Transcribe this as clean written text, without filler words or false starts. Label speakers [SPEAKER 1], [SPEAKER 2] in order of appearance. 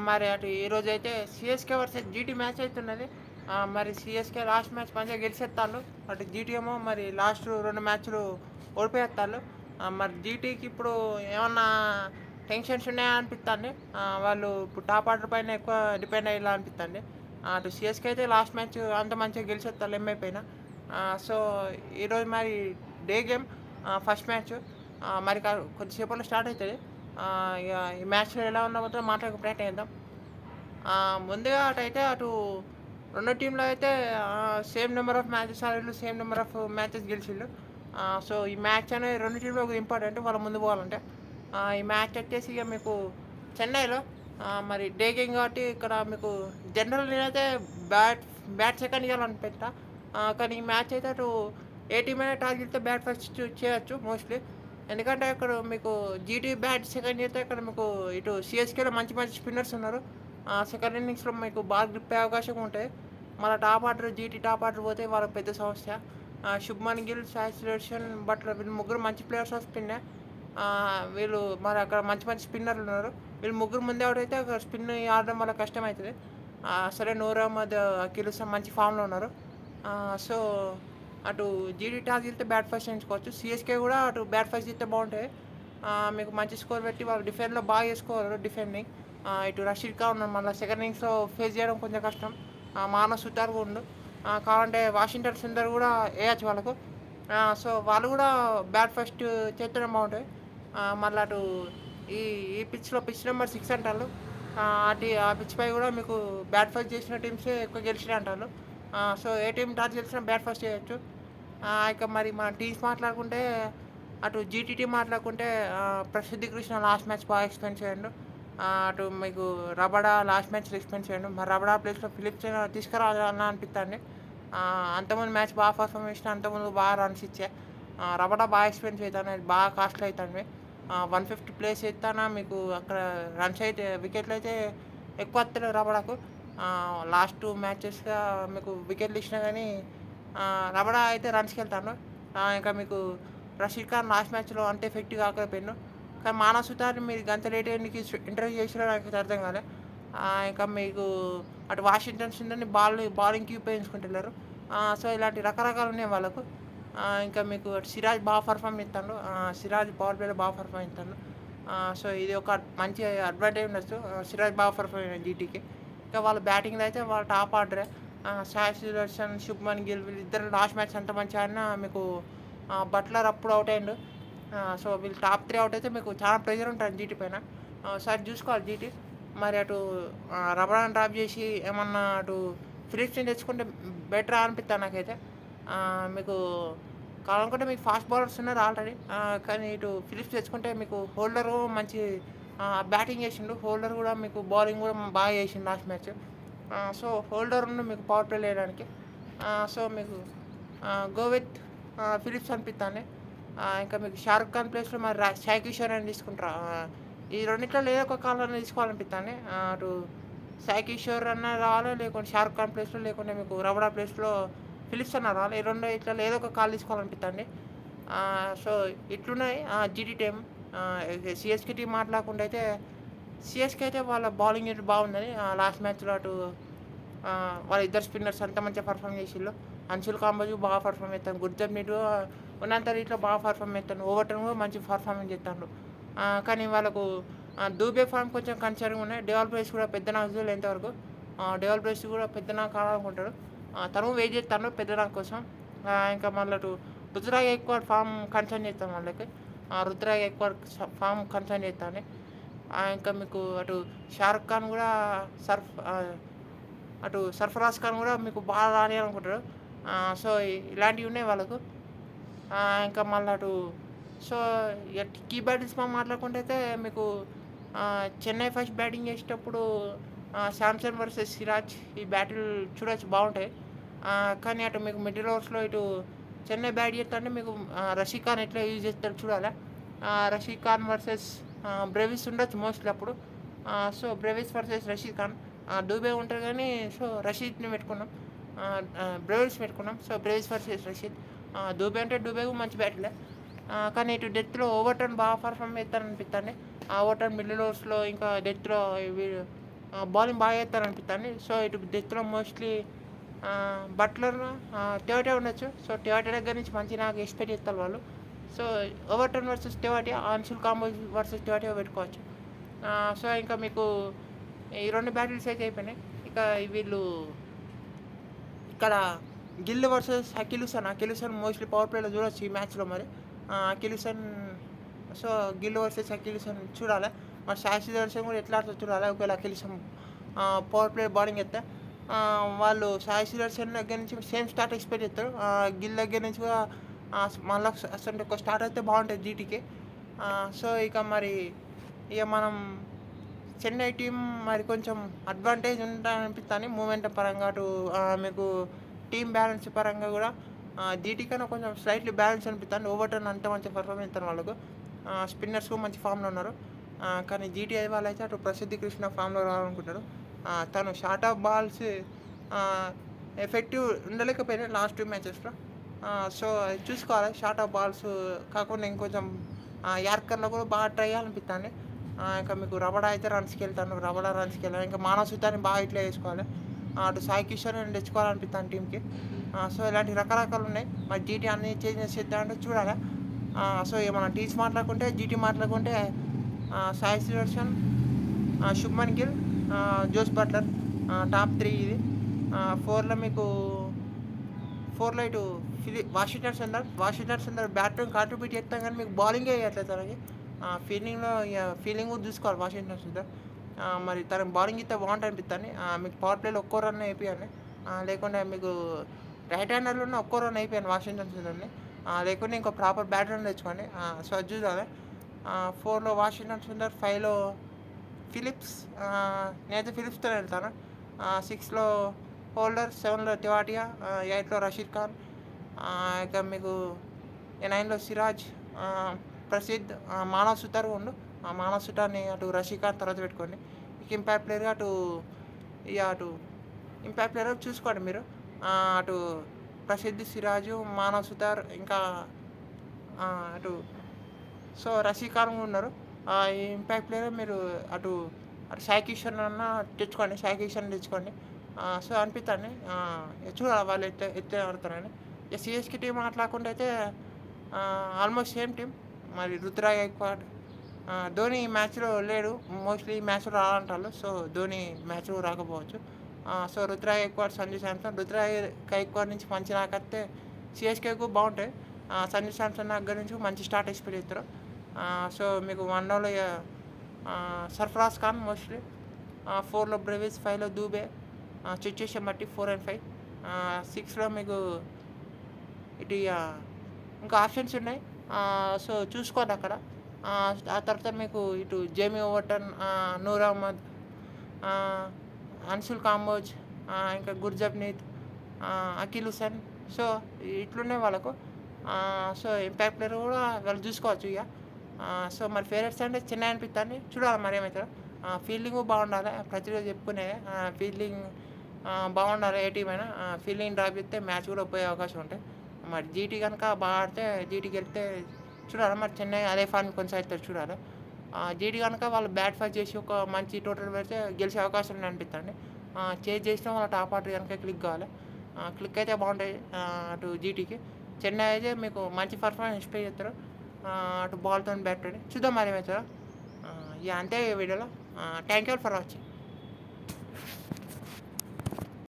[SPEAKER 1] మరి అటు ఈరోజైతే సీఎస్‌కే వర్సెస్ జీటీ మ్యాచ్ అయితున్నది. మరి సీఎస్‌కే లాస్ట్ మ్యాచ్ మంచిగా గెలిచేత్తాళ్ళు. అటు జీటీ ఏమో మరి లాస్ట్ 2 మ్యాచ్‌లు ఓడిపోయేత్తాళ్ళు. మరి జీటీకి ఇప్పుడు ఏమన్నా టెన్షన్స్ ఉన్నాయా అనిపిత్తాంది. వాళ్ళు ఇప్పుడు టాప్ ఆర్డర్ పైన ఎక్కువ డిపెండ్ అయ్యేలా అనిపిత్తాంది. అటు సీఎస్‌కే అయితే లాస్ట్ మ్యాచ్ అంత మంచిగా గెలిచేత్తాళ్ళు ఎంఐపైన. సో, ఈరోజు మరి డే గేమ్ ఫస్ట్ మ్యాచ్ మరి కొద్దిసేపట్లో స్టార్ట్ అయితది. ఇగ ఈ మ్యాచ్‌లో ఎలా ఉండబోతుందో మాట్లాడుకు ప్రయత్నం చేద్దాం. ముందుగా అటు 2 టీమ్‌లో అయితే సేమ్ నెంబర్ ఆఫ్ మ్యాచెస్ ఆడిల్లు. సేమ్ నెంబర్ ఆఫ్ మ్యాచెస్ గెలిచిల్లు. సో, ఈ మ్యాచ్ అనేది 2 టీమ్‌లకు ఇంపార్టెంట్ వాళ్ళ ముందుకు పోవాలంటే. ఈ మ్యాచ్ వచ్చేసి ఇగ మీకు చెన్నైలో మరి డే గేమ్ కాబట్టి ఇక్కడ మీకు జనరల్ నేనైతే బ్యాట్ బ్యాట్ సెకండ్ ఇయ్యాలనుకుంటా. కానీ ఈ మ్యాచ్ అయితే అటు ఏ టీమ్ అయినా టాస్ గెలిస్తే బ్యాట్ ఫస్ట్ చేయొచ్చు మోస్ట్‌లీ. ఎందుకంటే ఇక్కడ మీకు జీటీ బ్యాట్ సెకండ్ చేస్తే ఇక్కడ మీకు ఇటు సీఎస్కేలో మంచి మంచి స్పిన్నర్స్ ఉన్నారు. సెకండ్ ఇన్నింగ్స్‌లో మీకు బాల్ గ్రిప్ అయ్యే అవకాశం ఉంటాయి. మళ్ళా top order GT top order పోతే వాళ్ళకి పెద్ద సమస్య. శుభ్మన్ గిల్, సాయి సుదర్శన్, బట్లర్ వీళ్ళు ముగ్గురు మంచి ప్లేయర్స్ ఆఫ్ స్పిన్నే. వీళ్ళు మరి అక్కడ మంచి మంచి స్పిన్నర్లు ఉన్నారు. వీళ్ళు ముగ్గురు ముందే అవుట్ అయితే అక్కడ స్పిన్ ఆడడం వల్ల కష్టమవుతది. సరే నూర్ అహ్మద్, అకీల్ హుసేన్ మంచి ఫామ్‌లో ఉన్నారు. సో, అటు జీడీ టాస్ గెలిస్తే బ్యాట్ ఫస్ట్ ఎంచుకోవచ్చు. సీఎస్‌కే కూడా అటు బ్యాట్ ఫస్ట్ చేస్తే బాగుంటాయి. మీకు మంచి స్కోర్ పెట్టి వాళ్ళు డిఫెన్స్‌లో బాగా చేసుకోగలరు డిఫెండింగ్. ఇటు రషీద్ ఖాన్ ఉన్నాడు. మళ్ళీ సెకండ్ ఇన్నింగ్స్‌లో ఫేస్ చేయడం కొంచెం కష్టం. మానస్ సుతార్ కూడా ఉండు. కావాలంటే వాషింగ్టన్ సుందర్ కూడా వేయచ్చు వాళ్ళకు. సో, వాళ్ళు కూడా బ్యాట్ ఫస్ట్ చేస్తేనే బాగుంటాయి. మళ్ళీ అటు ఈ ఈ పిచ్ నెంబర్ 6 అంటారు. ఆ పిచ్‌పై కూడా మీకు బ్యాట్ ఫస్ట్ చేసిన టీమ్సే ఎక్కువ గెలిచినాయి అంటారు. సో, ఏ టీమ్ టాస్ గెలిచినా బ్యాట్ ఫస్ట్ చేయొచ్చు. ఇక మరి మన టీమ్స్ మాట్లాడుకుంటే అటు జీటీటీ మాట్లాడుకుంటే ప్రసిద్ధి కృష్ణ లాస్ట్ మ్యాచ్ బాగా ఎక్స్‌ప్లెయిన్ చేయండు. అటు మీకు రబడా లాస్ట్ మ్యాచ్‌లో ఎక్స్‌ప్లెయిన్ చేయండు. మరి రబడా ప్లేస్‌లో ఫిలిప్స్ తీసుకురావాలన్నా అనిపిత్తాంది. అంతకుముందు మ్యాచ్ బాగా పర్ఫార్మ్ చేసినా అంతకుముందు బాగా రన్స్ ఇచ్చా. రబడా బాగా ఎక్స్‌పెన్సివ్ అయితాంది. అది బాగా కాస్ట్‌లీ అయితాంది. 150 ప్లేస్ ఎత్తానా మీకు అక్కడ రన్స్ అయితే వికెట్లయితే ఎక్కువ వత్తలేవు రబడాకు. లాస్ట్ 2 మ్యాచెస్‌గా మీకు వికెట్లు ఇచ్చినా గానీ రబడా అయితే రన్స్‌కెళ్తాండు. ఇంకా మీకు రషీద్ ఖాన్ లాస్ట్ మ్యాచ్‌లో అంత ఎఫెక్టివ్ కాకపోయిండు. కానీ మానస్ సుతార్‌ని మీరు గంత లేట్‌గా ఎందుకు ఇంటర్వ్యూ చేసిరో నాకైతే అర్థం కాలే. ఇంకా మీకు అటు వాషింగ్టన్ సుందర్‌ని బౌలింగ్‌కి ఉపయోగించుకుంటున్నారు. సో, ఇలాంటి రకరకాలు ఉన్నాయి వాళ్ళకు. ఇంకా మీకు అటు సిరాజ్ బాగా పర్ఫార్మ్ చేత్తాండు. సిరాజ్ పవర్ ప్లేలో బాగా పర్ఫార్మ్ చేత్తాండు. సో, ఇది ఒక మంచి అడ్వాంటేజ్ ఉండొచ్చు. సిరాజ్ బాగా పర్ఫార్మ్ అయ్యాడు జీటీకి. ఇంకా వాళ్ళ బ్యాటింగ్‌లో అయితే వాళ్ళ టాప్ ఆర్డరే. సాయి సుదర్శన్, శుభ్మన్ గిల్ వీళ్ళిద్దరు లాస్ట్ మ్యాచ్ ఎంత మంచిగా ఆడినా మీకు బట్లర్ అప్పుడు అవుట్ అయ్యిండు. సో, వీళ్ళు టాప్ 3 అవుట్ అయితే మీకు చాలా ప్రెషర్ ఉంటుంది జీటీ పైన. ఒకసారి చూసుకోవాలి జీటీ. మరి అటు రబాడాని డ్రాప్ చేసి ఏమన్నా అటు ఫిలిప్స్‌ని తెచ్చుకుంటే బెటరా అనిపిత్తాంది నాకైతే. మీకు కావాలనుకుంటే మీకు ఫాస్ట్ బౌలర్స్ ఉన్నారు ఆల్రెడీ. కానీ ఇటు ఫిలిప్స్ తెచ్చుకుంటే మీకు హోల్డరు మంచి బ్యాటింగ్ చేసిండు. హోల్డర్ కూడా మీకు బౌలింగ్ కూడా బాగా చేసిండు లాస్ట్ మ్యాచ్. సో, హోల్డర్ ఉన్న మీకు పవర్ ప్లే వేయడానికి. సో, మీకు గో విత్ ఫిలిప్స్ అనిపిత్తాంది. ఇంకా మీకు షారుఖ్ ఖాన్ ప్లేస్‌లో మరి సాయి కిషోర్ అని తీసుకుంటారా? ఈ రెండిట్లో ఏదో ఒక కాళ్ళని తీసుకోవాలనిపిత్తాంది. అటు సాయి కిషోర్ అన్నా రావాలి, లేకుంటే షారుఖ్ ఖాన్ ప్లేస్‌లో, లేకుంటే మీకు రబడా ప్లేస్‌లో ఫిలిప్స్ అన్నా రావాలి. ఈ రెండు ఇట్లలో ఏదో ఒక కాల్ తీసుకోవాలనిపిత్తాంది. సో, ఇట్లున్నాయి జీటీ టీమ్. సీఎస్‌కే టీమ్ మాట్లాడకుండా అయితే సీఎస్‌కే అయితే వాళ్ళ బౌలింగ్ యూనిట్ బాగుందని లాస్ట్ మ్యాచ్‌లో అటు వాళ్ళ ఇద్దరు స్పిన్నర్స్ అంత మంచిగా పర్ఫార్మ్ చేసిల్లు. అంశుల్ కాంబోజ్ బాగా పర్ఫార్మ్ చేత్తాండు. గుర్జప్‌నీట్ ఉన్నంత రీతిలో బాగా పర్ఫార్మ్ చేత్తాండు. ఓవర్‌టర్న్ కూడా మంచి పర్ఫార్మెన్స్ చేత్తాండు. కానీ వాళ్ళకు దూబే ఫార్మ్ కొంచెం కన్సర్న్‌గా ఉన్నాయి. డెవాల్ బ్రేస్ కూడా పెద్ద నాకు చూడలే ఇంతవరకు. డెవాల్ బ్రేస్ కూడా పెద్ద నాకు ఆడాలనుకుంటాడు. తను వెయిట్ చేత్తాండు పెద్ద నాకు కోసం. ఇంకా మళ్ళీ అటు రుతురాజ్ గైక్వాడ్ ఫామ్ కన్సర్న్ చేత్తాను వాళ్ళకి. రుతురాజ్ గైక్వాడ్ ఫామ్ కన్సర్న్ చేత్తాంది. ఇంకా మీకు అటు షారుఖ్ ఖాన్ కూడా అటు సర్ఫరాజ్ ఖాన్ కూడా మీకు బాగా రానియాలనుకుంటాడు. సో, ఇలాంటివి ఉన్నాయి వాళ్ళకు. ఇంకా మళ్ళీ అటు సో, ఇక కీ బ్యాటిల్స్ మనం మాట్లాడుకుంటే అయితే మీకు చెన్నై ఫస్ట్ బ్యాటింగ్ చేసేటప్పుడు శాంసన్ వర్సెస్ సిరాజ్ ఈ బ్యాటిల్ చూడొచ్చు బాగుంటాయి. కానీ అటు మీకు మిడిల్ ఓవర్స్‌లో ఇటు చెన్నై బ్యాట్ చేస్తుంటే మీకు రషీద్ ఖాన్ ఎట్లా యూజ్ చేస్తాడో చూడాలి. రషీద్ ఖాన్ వర్సెస్ బ్రెవిస్ ఉండొచ్చు మోస్ట్‌లీ అప్పుడు. So, Brevis versus Rashid Khan. Dube ఉంటారు కానీ సో, రషీద్‌ని పెట్టుకున్నాం. బ్రెవిస్ పెట్టుకున్నాం. So, Brevis versus Rashid. Dube అంటే దూబే కూడా మంచి బ్యాటర్‌లే. కానీ ఇటు డెత్‌లో ఓవర్టర్న్ బాగా పర్ఫార్మ్ చేస్తారనిపిత్తంది. ఓవర్టర్న్ మిడిల్ ఓవర్స్‌లో ఇంకా డెత్‌లో బౌలింగ్ బాగా చేస్తారనిపిస్తుంది. సో ఇటు డెత్లో మోస్ట్లీ బట్లర్, టెవాటియా ఉండొచ్చు. సో టెవాటియా దగ్గర నుంచి మంచి నాకు ఎక్స్పెక్ట్ చేస్తారు వాళ్ళు. So Overton versus Tewatia, Anshul Kamboj versus Tewatia పెట్టుకోవచ్చు. సో ఇంకా మీకు ఈ 2 బ్యాటిల్స్ అయితే అయిపోయినాయి. ఇక వీళ్ళు ఇక్కడ గిల్ వర్సెస్ అకిలుసన్ మోస్ట్లీ పవర్ ప్లేలో చూడొచ్చు ఈ మ్యాచ్లో. మరి అకిలుసన్, సో గిల్ వర్సెస్ అకిలుసన్ చూడాలి. మరి సాక్షి దర్శన్ కూడా ఎట్లా ఆడుతుందో చూడాలి. ఒకవేళ అకిలుసన్ పవర్ ప్లే బౌలింగ్ ఎత్తే వాళ్ళు సాయి దర్శన్ దగ్గర నుంచి సేమ్ స్టార్ట్ ఎక్స్పెక్ట్ చేస్తారు. గిల్ దగ్గర నుంచి కూడా మళ్ళీ అసలు ఒక స్టార్ట్ అయితే బాగుంటుంది జీటీకి. సో ఇక మరి ఇక మనం చెన్నై టీం మరి కొంచెం అడ్వాంటేజ్ ఉంటాయనిపిస్తుంది మూమెంట్ పరంగా. అటు మీకు టీం బ్యాలెన్స్ పరంగా కూడా జీటీ కన్నా కొంచెం స్లైట్లీ బ్యాలెన్స్ అనిపిస్తుంది. ఓవర్టర్న్ అంత మంచి పర్ఫార్మెన్స్ ఇస్తాను వాళ్ళకు. స్పిన్నర్స్ మంచి ఫామ్లో ఉన్నారు. కానీ జీటీఐ వాళ్ళు అయితే అటు ప్రసిద్ధి కృష్ణ ఫామ్లో రావాలనుకుంటారు. తను షార్ట్ ఆఫ్ బాల్స్ ఎఫెక్టివ్ ఉండలేకపోయినా లాస్ట్ 2 మ్యాచెస్లో. సో అది చూసుకోవాలి. షార్ట్ ఆఫ్ బాల్స్ కాకుండా ఇంకొంచెం యార్కర్లో కూడా బాగా ట్రై చేయాలనిపిస్తుంది. ఇంకా మీకు రబడా అయితే రన్స్కి వెళ్తాను, రన్స్కి వెళ్ళాను. ఇంకా మానవ సుతాన్ని బాగా ఇట్లా వేసుకోవాలి. అటు సాయి కిషోర్ తెచ్చుకోవాలనిపిస్తాను టీంకి. సో ఇలాంటి రకరకాలు ఉన్నాయి. మరి జీటీ అన్ని చేంజెస్ చేద్దామంటే చూడాలి. సో ఇక మనం టీమ్స్ మాట్లాడుకుంటే, జీటీ మాట్లాడుకుంటే Sai Sudharsan, Shubman Gill, Jos Buttler top 3 ఇది. 4లో మీకు 4లో ఇటు వాషింగ్టన్ సుందర్ బ్యాటింగ్ కాంట్రిబ్యూట్ చేస్తాం కానీ మీకు బౌలింగే వేయట్లేదు తనకి. ఫీలింగ్ కూడా చూసుకోవాలి వాషింగ్టన్ సుందర్. మరి తన బౌలింగ్ ఇస్తే బాగుంటుంది అనిపిస్తుంది. మీకు పవర్ ప్లేలో ఒక్కో రన్ అయిపోయాను, లేకుంటే మీకు రైట్ హ్యాండర్లోనే ఒక్కో రన్ అయిపోయాను వాషింగ్టన్ సుందర్ని, లేకుంటే ఇంకో ప్రాపర్ బ్యాటర్ తెచ్చుకోండి. సో అది చూడాలి. 4లో వాషింగ్టన్ సుందర్, 5లో ఫిలిప్స్, నేనైతే ఫిలిప్స్తో వెళ్తాను. 6లో హోల్డర్, 7లో తివాటియా, 8లో రషీద్ ఖాన్, ఇక మీకు 9లో సిరాజ్, ప్రసిద్ధ్, మానవ్ సుతార్ ఉండు. మానవ్ సుతార్ని అటు రషీద్ ఖాన్ తర్వాత పెట్టుకోండి. ఇక ఇంపాక్ట్ ప్లేయర్గా అటు ఇంపాక్ట్ ప్లేయర్ చూసుకోండి మీరు. అటు ప్రసిద్ధ్, సిరాజు, మానవ్ సుతార్, ఇంకా అటు సో రషీద్ ఖాన్ ఉన్నారు. ఈ ఇంపాక్ట్ ప్లేయర్ మీరు అటు సాయి కిషన్ తెచ్చుకోండి. సో అనిపిస్తుంది చూడాలి వాళ్ళు ఎట్లా ఆడతారని. ఇక సిఎస్కే టీం మాట్లాడుకుంటే అయితే ఆల్మోస్ట్ సేమ్ టీం. మరి రుతురాజ్ గైక్వాడ్, ధోని ఈ మ్యాచ్లో లేడు, మోస్ట్లీ ఈ మ్యాచ్లో రావాలంటారు. సో ధోని మ్యాచ్లో రాకపోవచ్చు. సో రుతురాజ్ గైక్వాడ్, సంజు శాంసన్. రుతురాజ్ గైక్వాడ్ నుంచి మంచి నాకైతే సిఎస్కేకు బాగుంటాయి. సంజు శాంసన్ దగ్గర నుంచి మంచి స్టార్ట్ ఎక్స్పెక్ట్ చేస్తారు. సో మీకు 1 సర్ఫరాజ్ ఖాన్ మోస్ట్లీ, 4లో బ్రెవిస్, 5లో దూబే, సిచ్యుయేషన్ బట్టి 4 and 5. 6లో మీకు ఇటు ఇంకా ఆప్షన్స్ ఉన్నాయి. సో చూసుకోండి అక్కడ. ఆ తర్వాత మీకు ఇటు జేమీ ఓవర్టన్, నూర్ అహ్మద్, అన్సుల్ కాంబోజ్, ఇంకా గుర్జబ్నీత్, అకిల్ హుసేన్. సో ఇట్లున్నాయి వాళ్ళకు. సో ఇంపాక్ట్ ప్లేయర్ కూడా వాళ్ళు చూసుకోవచ్చు ఇక. సో మరి ఫేవరెట్స్ అంటే చెన్నై అనిపిస్తుంది. చూడాలి మరి ఏమవుతుందో. ఫీల్డింగ్ బాగుండాలి, ప్రతిరోజు చెప్పుకునే ఫీల్డింగ్ బాగుండాలి. ఏ టీం అయినా ఫీల్డింగ్ డ్రాప్ చేస్తే మ్యాచ్ కూడా పోయే అవకాశం ఉంటాయి. మరి జీటీ కనుక బాగా ఆడితే, జీటీకి వెళ్తే చూడాలి. మరి చెన్నై అదే ఫార్మ్ కొనసాగుతారు చూడాలి. జీటీ కనుక వాళ్ళు బ్యాట్ ఫైట్ చేసి ఒక మంచి టోటల్ పెడితే గెలిచే అవకాశం ఉంది అనిపిస్తుంది. చేజ్ చేసిన వాళ్ళ టాప్ ఆర్డర్ కనుక క్లిక్ కావాలి. క్లిక్ అయితే బాగుంటాయి అటు జీటీకి. చెన్నై అయితే మీకు మంచి పర్ఫార్మెన్స్ ఎక్స్పెక్ట్ చేస్తారు అటు బాల్తో బ్యాట్ చూద్దాం మరి ఏమవుతుందో. ఇక అంతే వీడియోలో. Thank you for watching.